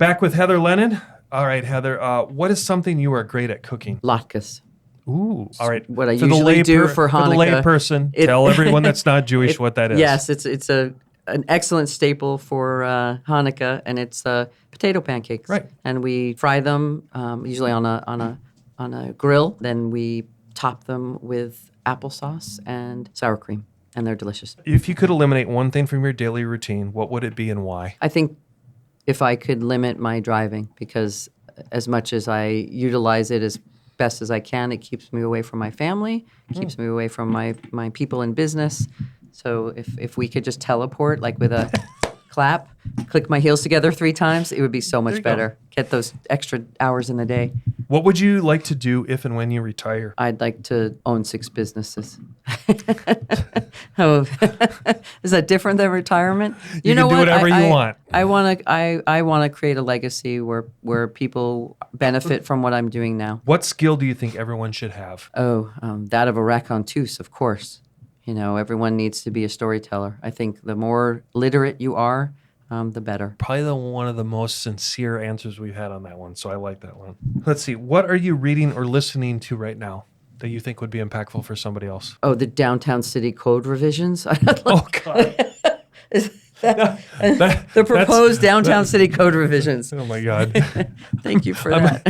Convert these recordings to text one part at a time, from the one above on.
Back with Heather Lennon. All right, Heather, what is something you are great at cooking? Latkes. Ooh, all right. What I usually do for Hanukkah. For the layperson, tell everyone that's not Jewish what that is. Yes, it's an excellent staple for Hanukkah, and it's potato pancakes. Right. And we fry them usually on a grill. Then we top them with applesauce and sour cream, and they're delicious. If you could eliminate one thing from your daily routine, what would it be and why? I think if I could limit my driving, because as much as I utilize it as best as I can, it keeps me away from my family, keeps me away from my people in business. So if we could just teleport, like with a clap, click my heels together 3 times, it would be so much better. Get those extra hours in the day. What would you like to do if and when you retire? I'd like to own 6 businesses. Oh, is that different than retirement? You can do whatever you want. I want to create a legacy where people benefit from what I'm doing now. What skill do you think everyone should have? That of a raconteuse, of course. Everyone needs to be a storyteller. I think the more literate you are, the better. Probably one of the most sincere answers we've had on that one, so I like that one. Let's see. What are you reading or listening to right now that you think would be impactful for somebody else? Oh, the downtown city code revisions. Oh, God. The proposed downtown city code revisions. Oh, my God. Thank you for that.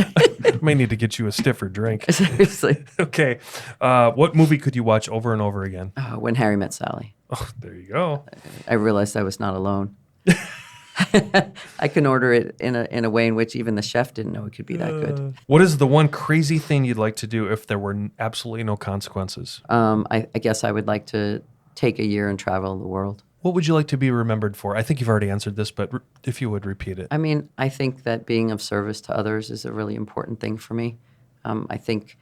I may need to get you a stiffer drink. Seriously. Okay. What movie could you watch over and over again? When Harry Met Sally. Oh, there you go. I realized I was not alone. I can order it in a way in which even the chef didn't know it could be that good. What is the one crazy thing you'd like to do if there were absolutely no consequences? I guess I would like to take a year and travel the world. What would you like to be remembered for? I think you've already answered this, but if you would repeat it. I mean, I think that being of service to others is a really important thing for me. I think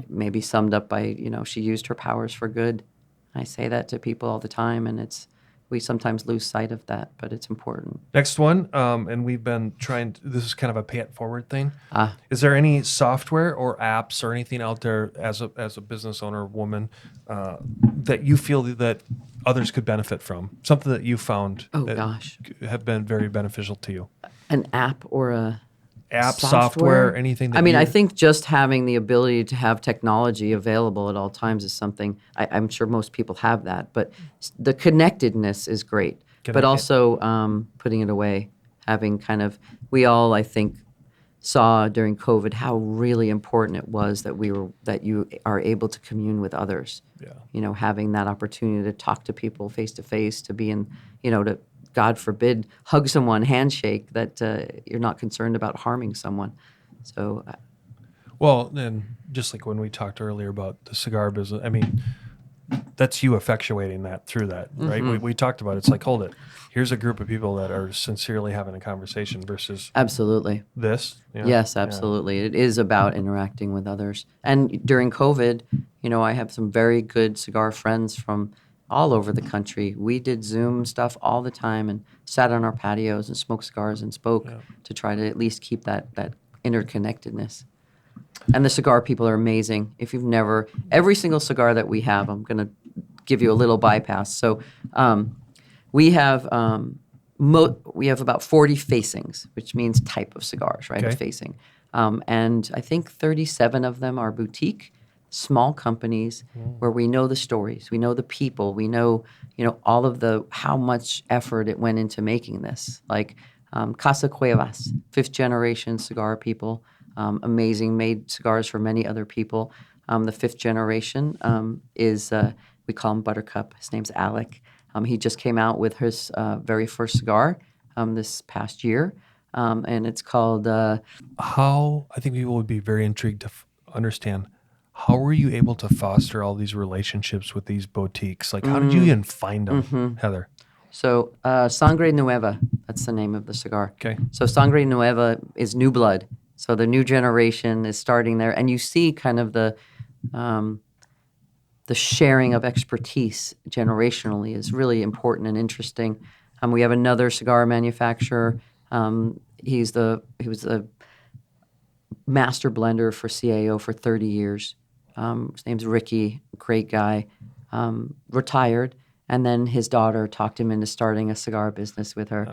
maybe summed up by, she used her powers for good. I say that to people all the time, and we sometimes lose sight of that, but it's important. Next one, and we've been trying, this is kind of a pay it forward thing. Is there any software or apps or anything out there as a business owner, woman, that you feel that others could benefit from? Something that you found have been very beneficial to you? An app or a app, software, anything? I think just having the ability to have technology available at all times is something, I'm sure most people have that, but the connectedness is great. But also putting it away, having we all, I think, saw during COVID how really important it was that you are able to commune with others. Yeah. Having that opportunity to talk to people face to face, to be in, to, God forbid, hug someone, handshake, that you're not concerned about harming someone. So, well, and just like when we talked earlier about the cigar business, I mean, that's you effectuating that through that, right? Mm-hmm. We talked about it. It's like, hold it. Here's a group of people that are sincerely having a conversation versus absolutely this. Yes, absolutely. Yeah. It is about interacting with others. And during COVID, I have some very good cigar friends from all over the country. We did Zoom stuff all the time and sat on our patios and smoked cigars and spoke to try to at least keep that interconnectedness. And the cigar people are amazing. If you've never, every single cigar that we have, I'm going to give you a little bypass. So we have about 40 facings, which means type of cigars, right? Okay. A facing. And I think 37 of them are boutique, small companies where we know the stories, we know the people, we know, all of how much effort it went into making this. Like Casa Cuevas, 5th generation cigar people, amazing, made cigars for many other people. The 5th generation is, we call him Buttercup. His name's Alec. He just came out with his very first cigar this past year, and it's called... I think people would be very intrigued to understand, how were you able to foster all these relationships with these boutiques? Like, how did you even find them, Heather? So, Sangre Nueva, that's the name of the cigar. Okay. So, Sangre Nueva is new blood. So, the new generation is starting there. And you see kind of the sharing of expertise generationally is really important and interesting. We have another cigar manufacturer. He was the master blender for CAO for 30 years. His name's Ricky, great guy, retired, and then his daughter talked him into starting a cigar business with her.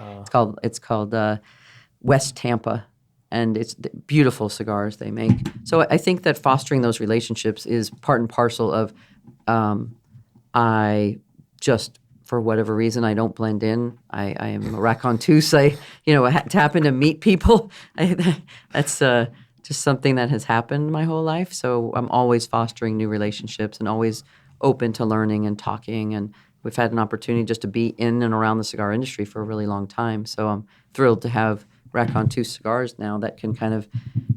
It's called West Tampa, and it's beautiful cigars they make. So I think that fostering those relationships is part and parcel of I just, for whatever reason, I don't blend in. I am a raconteuse. To happen to meet people, that's just something that has happened my whole life. So I'm always fostering new relationships and always open to learning and talking. And we've had an opportunity just to be in and around the cigar industry for a really long time. So I'm thrilled to have Raconteuse Cigars now that can kind of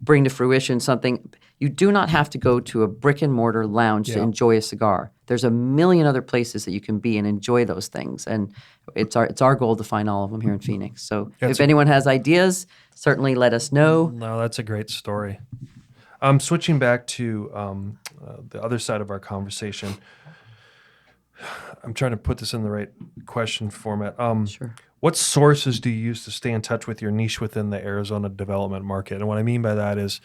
bring to fruition something. You do not have to go to a brick and mortar lounge to enjoy a cigar. There's a million other places that you can be and enjoy those things. And it's our goal to find all of them here in Phoenix. So if anyone has ideas, certainly let us know. No, that's a great story. Switching back to the other side of our conversation, I'm trying to put this in the right question format. Sure. What sources do you use to stay in touch with your niche within the Arizona development market? And what I mean by that is,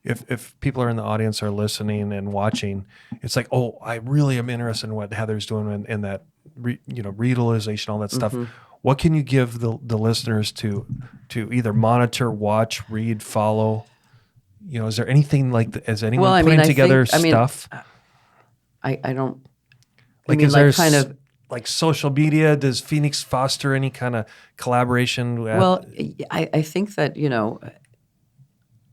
if people are in the audience are listening and watching, it's like, oh, I really am interested in what Heather's doing in that, reutilization, all that stuff. What can you give the listeners to either monitor, watch, read, follow? Is there anything like is anyone putting together stuff? I don't. Like, is there kind of like social media? Does Phoenix foster any kind of collaboration? Well, I think that,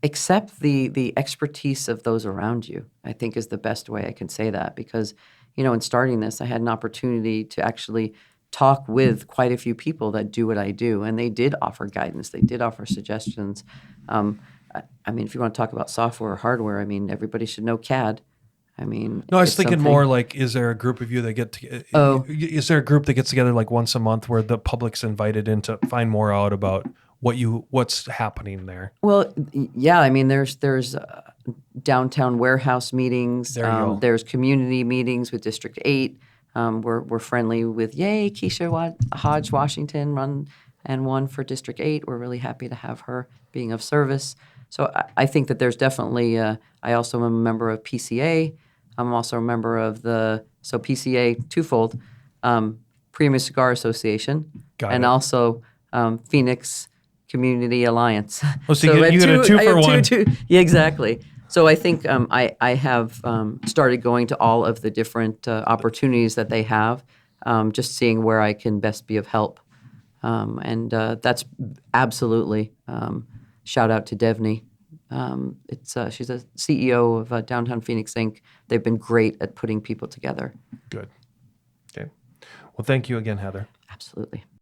accept the expertise of those around you, I think is the best way I can say that. Because, in starting this, I had an opportunity to actually talk with quite a few people that do what I do. And they did offer guidance. They did offer suggestions. If you want to talk about software or hardware, everybody should know CAD. No, I was thinking more like, is there a group of you that is there a group that gets together like once a month where the public's invited in to find more out about what's happening there? Well, yeah, there's downtown warehouse meetings. There's community meetings with District 8. We're friendly with, Keisha Hodge Washington, one for District 8. We're really happy to have her being of service. So I think that there's definitely, I also am a member of PCA. I'm also a member of PCA twofold, Premium Cigar Association, also Phoenix Community Alliance. Oh, so you get a two for one. Yeah, exactly. So I think I have started going to all of the different opportunities that they have, just seeing where I can best be of help. And that's absolutely, shout out to Devney. She's a CEO of Downtown Phoenix Inc. They've been great at putting people together. Good. Okay. Well, thank you again, Heather. Absolutely.